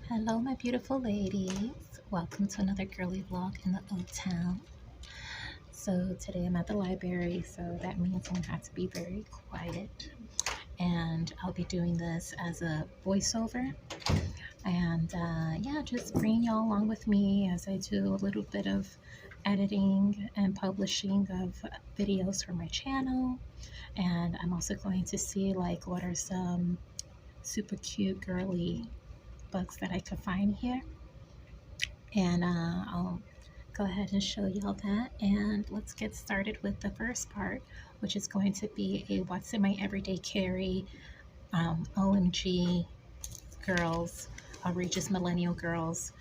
Hello, my beautiful ladies. Welcome to another girly vlog in the O-Town. So today I'm at the library, so that means I'm gonna have to be very quiet. And I'll be doing this as a voiceover. And yeah, just bring y'all along with me as I do a little bit of editing and publishing of videos for my channel. And I'm also going to see like what are some super cute girly books that I could find here. And I'll go ahead and show y'all that. And let's get started with the first part, which is going to be a What's in My Everyday Carry OMG Girls, Outrageous Millennial Girls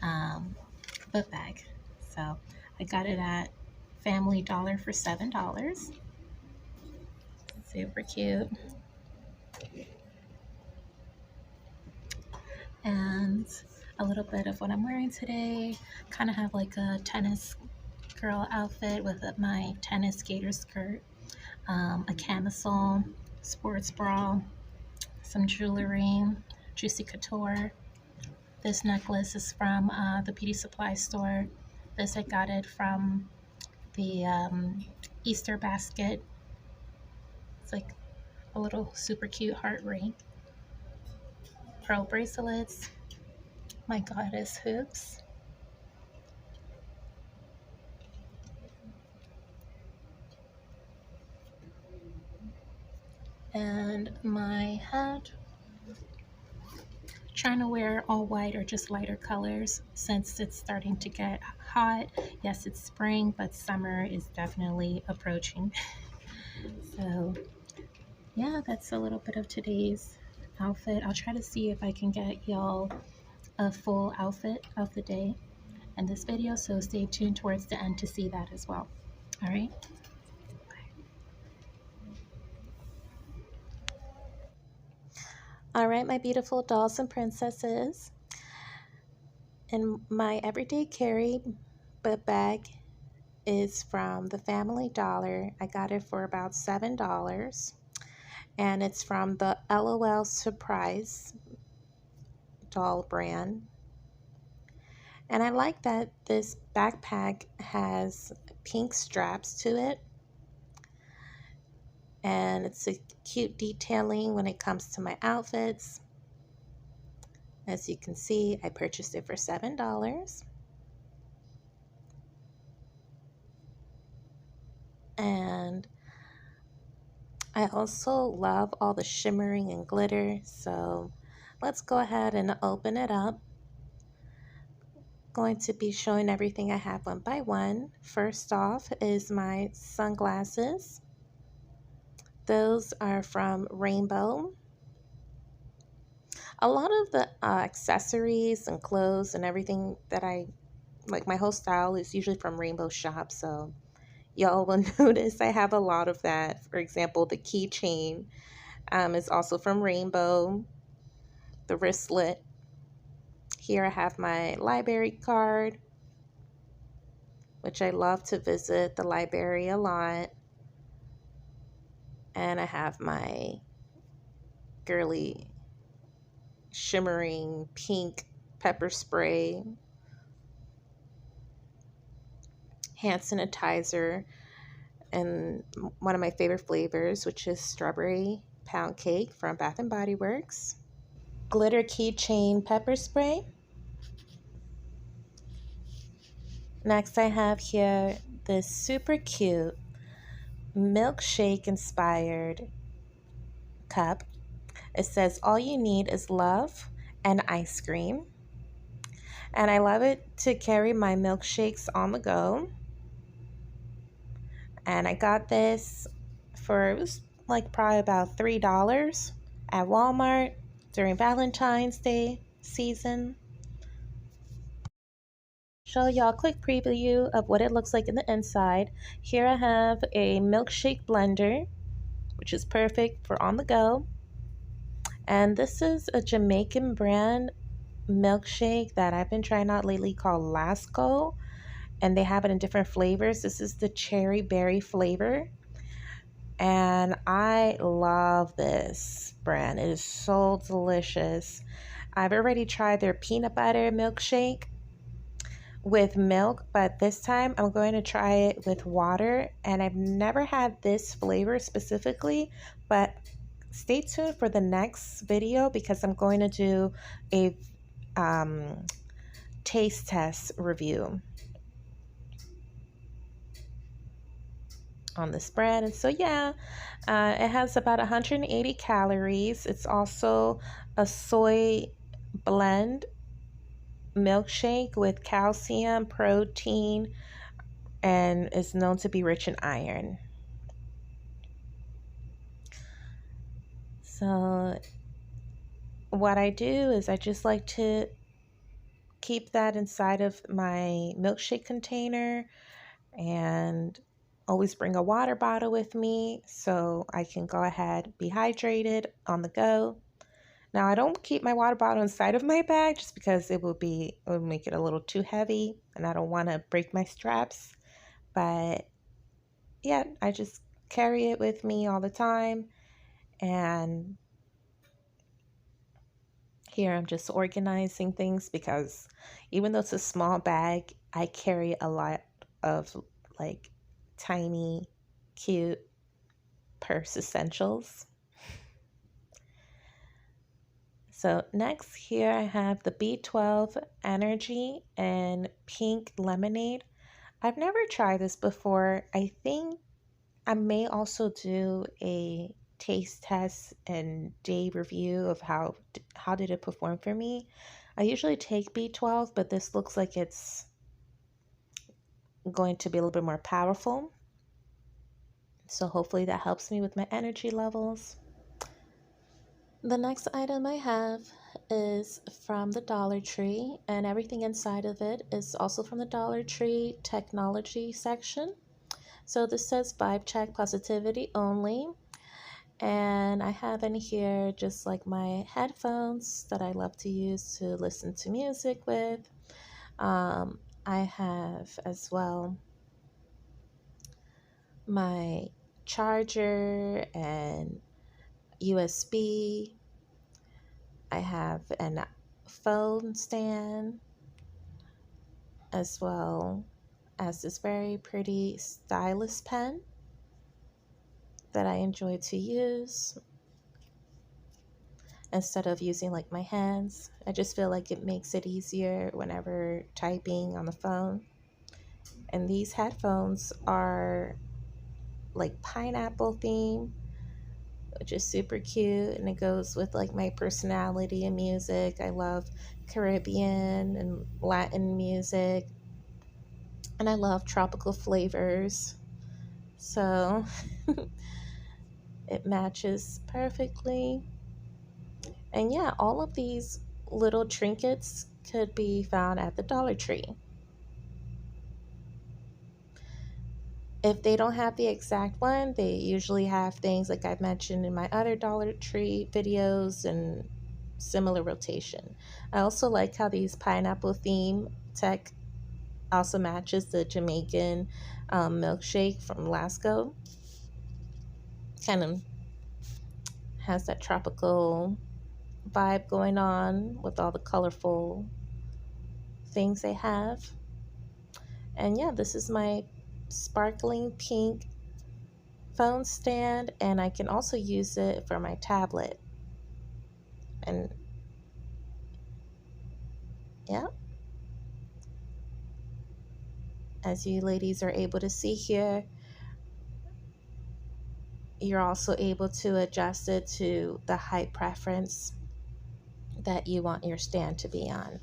um, book bag. So I got it at Family Dollar for $7. Super cute. And a little bit of what I'm wearing today. Kind of have like a tennis girl outfit with my tennis skater skirt, a camisole, sports bra, some jewelry, Juicy Couture. This necklace is from the beauty supply store. This I got it from the Easter basket. It's like a little super cute heart ring. Pearl bracelets, my goddess hoops, and my hat. Trying to wear all white or just lighter colors since it's starting to get hot. Yes, it's spring, but summer is definitely approaching. So yeah, that's a little bit of today's outfit. I'll try to see if I can get y'all a full outfit of the day in this video, so stay tuned towards the end to see that as well. All right. All right, my beautiful dolls and princesses. In my everyday carry book bag is from the Family Dollar. I got it for about $7. And it's from the L.O.L Surprise doll brand. And I like that this backpack has pink straps to it. And it's a cute detailing when it comes to my outfits. As you can see, I purchased it for $7. And I also love all the shimmering and glitter. So let's go ahead and open it up. Going to be showing everything I have one by one. First off is my sunglasses. Those are from Rainbow. A lot of the accessories and clothes and everything that I like, my whole style is usually from Rainbow Shop, so y'all will notice I have a lot of that. For example, the keychain is also from Rainbow. The wristlet. Here I have my library card, which I love to visit the library a lot. And I have my girly shimmering pink pepper spray, hand sanitizer, and one of my favorite flavors, which is strawberry pound cake from Bath and Body Works. Glitter keychain pepper spray. Next I have here this super cute milkshake inspired cup. It says all you need is love and ice cream. And I love it to carry my milkshakes on the go. And I got this for, it was like probably about $3 at Walmart during Valentine's Day season. Show y'all a quick preview of what it looks like in the inside. Here I have a milkshake blender, which is perfect for on the go. And this is a Jamaican brand milkshake that I've been trying out lately called Lasco, and they have it in different flavors. This is the cherry berry flavor, and I love this brand. It is so delicious. I've already tried their peanut butter milkshake with milk, but this time I'm going to try it with water. And I've never had this flavor specifically, but stay tuned for the next video because I'm going to do a um, taste test review on this bread. And so yeah, it has about 180 calories. It's also a soy blend milkshake with calcium, protein, and is known to be rich in iron. So what I do is I just like to keep that inside of my milkshake container and always bring a water bottle with me so I can go ahead, be hydrated on the go. Now I don't keep my water bottle inside of my bag just because it would make it a little too heavy and I don't want to break my straps. But yeah, I just carry it with me all the time. And here I'm just organizing things because even though it's a small bag, I carry a lot of like tiny, cute purse essentials. So next here I have the B12 Energy and Pink Lemonade. I've never tried this before. I think I may also do a taste test and day review of how did it perform for me. I usually take B12, but this looks like it's going to be a little bit more powerful. So hopefully that helps me with my energy levels. The next item I have is from the Dollar Tree, and everything inside of it is also from the Dollar Tree technology section. So this says vibe check positivity only. And I have in here just like my headphones that I love to use to listen to music with. I have as well my charger and USB. I have an phone stand as well as this very pretty stylus pen that I enjoy to use instead of using like my hands. I just feel like it makes it easier whenever typing on the phone. And these headphones are like pineapple theme, which is super cute, and it goes with like my personality and music. I love Caribbean and Latin music, and I love tropical flavors. So it matches perfectly. And yeah, all of these little trinkets could be found at the Dollar Tree. If they don't have the exact one, they usually have things like I've mentioned in my other Dollar Tree videos and similar rotation. I also like how these pineapple theme tech also matches the Jamaican milkshake from Lasco. Kind of has that tropical vibe going on with all the colorful things they have. And yeah, this is my sparkling pink phone stand, and I can also use it for my tablet. And yeah, as you ladies are able to see here, you're also able to adjust it to the height preference that you want your stand to be on.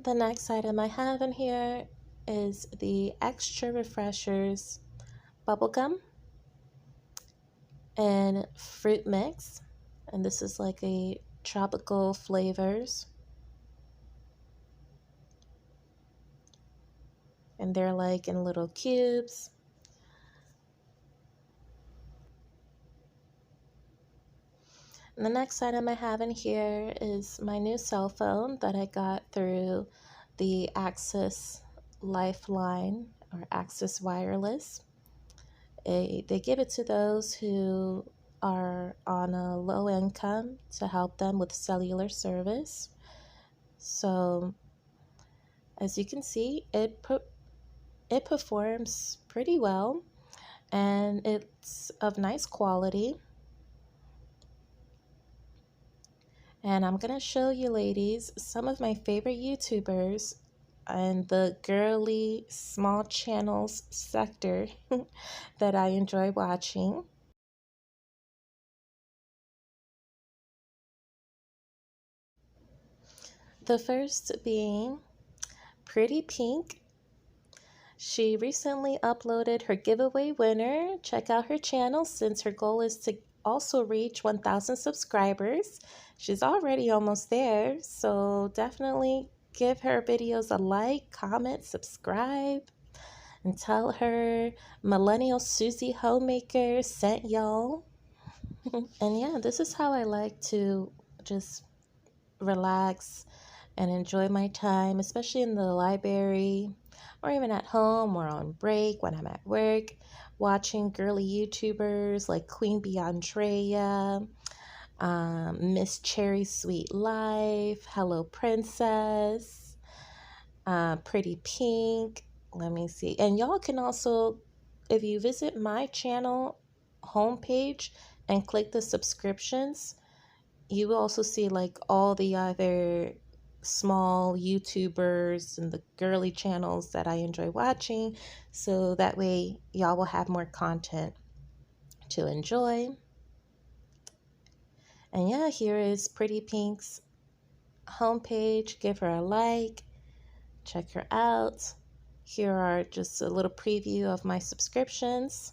The next item I have in here is the Extra Refreshers bubblegum and fruit mix. And this is like a tropical flavors. And they're like in little cubes. And the next item I have in here is my new cell phone that I got through the Access Lifeline or Access Wireless. They give it to those who are on a low income to help them with cellular service. So as you can see, it performs pretty well and it's of nice quality. And I'm gonna show you ladies some of my favorite YouTubers and the girly small channels sector that I enjoy watching. The first being Pretty Pink. She recently uploaded her giveaway winner. Check out her channel since her goal is to also reach 1,000 subscribers. She's already almost there, so definitely give her videos a like, comment, subscribe, and tell her Millennial Susie Homemaker sent y'all. And yeah, this is how I like to just relax and enjoy my time, especially in the library or even at home or on break when I'm at work, watching girly YouTubers like Queen Bee Andrea, Miss Cherry Sweet Life, Hello Princess, Pretty Pink. Let me see. And y'all can also, if you visit my channel homepage and click the subscriptions, you will also see like all the other small YouTubers and the girly channels that I enjoy watching. So that way y'all will have more content to enjoy. And yeah, here is Pretty Pink's homepage. Give her a like, check her out. Here are just a little preview of my subscriptions.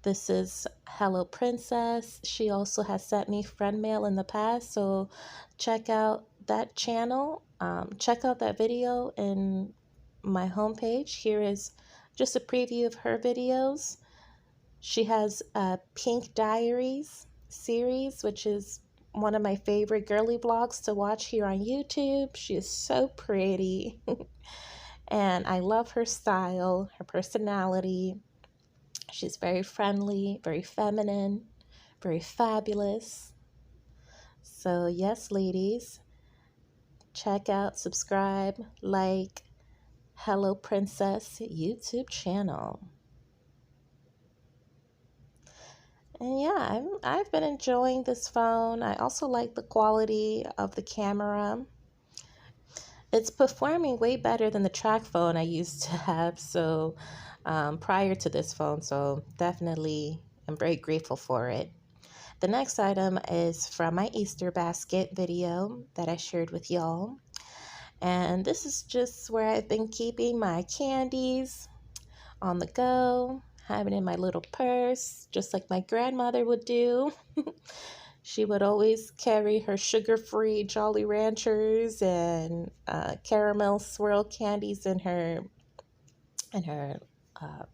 This is Hello Princess. She also has sent me friend mail in the past, so check out that channel. Check out that video in my homepage. Here is just a preview of her videos. She has a Pink Diaries series, which is one of my favorite girly vlogs to watch here on YouTube. She is so pretty, and I love her style, her personality. She's very friendly, very feminine, very fabulous. So, yes, ladies, check out, subscribe, like Hello Princess YouTube channel. And yeah, I've been enjoying this phone. I also like the quality of the camera. It's performing way better than the track phone I used to have, so prior to this phone, so definitely I'm very grateful for it. The next item is from my Easter basket video that I shared with y'all. And this is just where I've been keeping my candies on the go, having in my little purse, just like my grandmother would do. She would always carry her sugar-free Jolly Ranchers and caramel swirl candies in her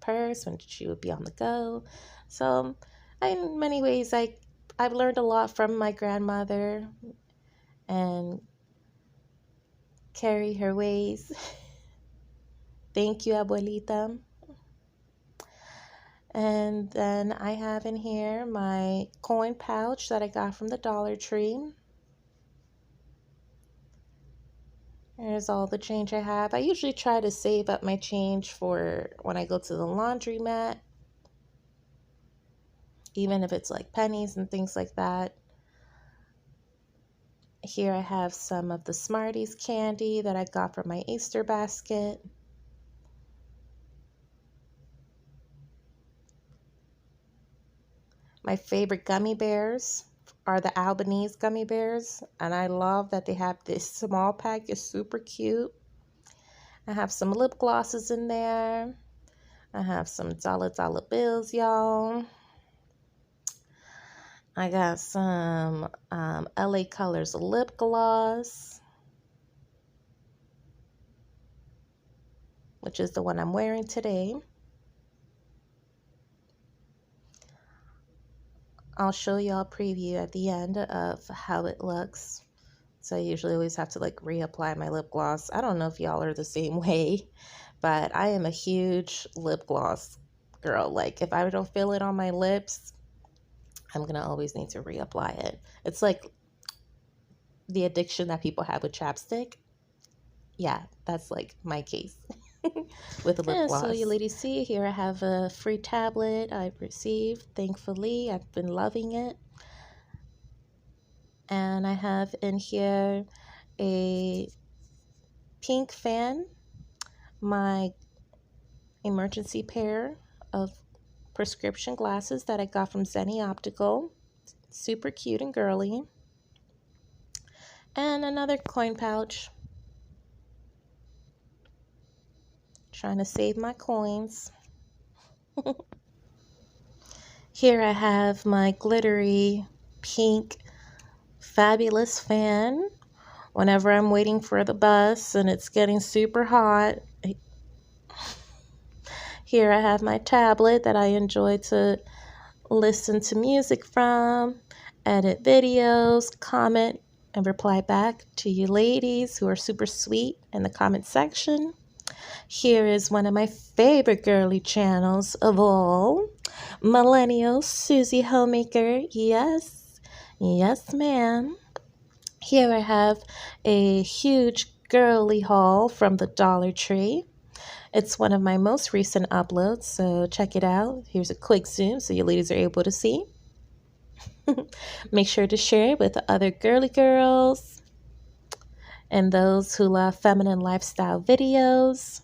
purse when she would be on the go. So, in many ways, I've learned a lot from my grandmother and carry her ways. Thank you, abuelita. And then I have in here my coin pouch that I got from the Dollar Tree. There's all the change I have. I usually try to save up my change for when I go to the laundromat, even if it's like pennies and things like that. Here I have some of the Smarties candy that I got from my Easter basket. My favorite gummy bears are the Albanese gummy bears, and I love that they have this small pack. It's super cute. I have some lip glosses in there. I have some dollar bills, y'all. I got some LA Colors lip gloss, which is the one I'm wearing today. I'll show y'all a preview at the end of how it looks. So I usually always have to like reapply my lip gloss. I don't know if y'all are the same way, but I am a huge lip gloss girl. Like if I don't feel it on my lips, I'm going to always need to reapply it. It's like the addiction that people have with chapstick. Yeah, that's like my case with the lip gloss. So you ladies see here, I have a free tablet I've received. Thankfully, I've been loving it. And I have in here a pink fan, my emergency pair of prescription glasses that I got from Zenny Optical. Super cute and girly. And another coin pouch. Trying to save my coins. Here I have my glittery pink fabulous fan. Whenever I'm waiting for the bus and it's getting super hot. Here I have my tablet that I enjoy to listen to music from, edit videos, comment, and reply back to you ladies who are super sweet in the comment section. Here is one of my favorite girly channels of all, Millennial Susie Homemaker. Yes, yes ma'am. Here I have a huge girly haul from the Dollar Tree. It's one of my most recent uploads, so check it out. Here's a quick zoom so you ladies are able to see. Make sure to share it with other girly girls and those who love feminine lifestyle videos.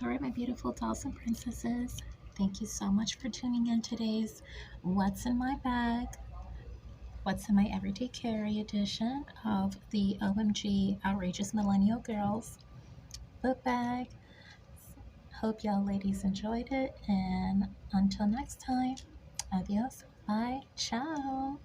All right, my beautiful dolls and princesses. Thank you so much for tuning in today's What's in My Bag, What's in My Everyday Carry edition of the OMG Outrageous Millennial Girls book bag. Hope y'all ladies enjoyed it, and until next time, adios, bye, ciao.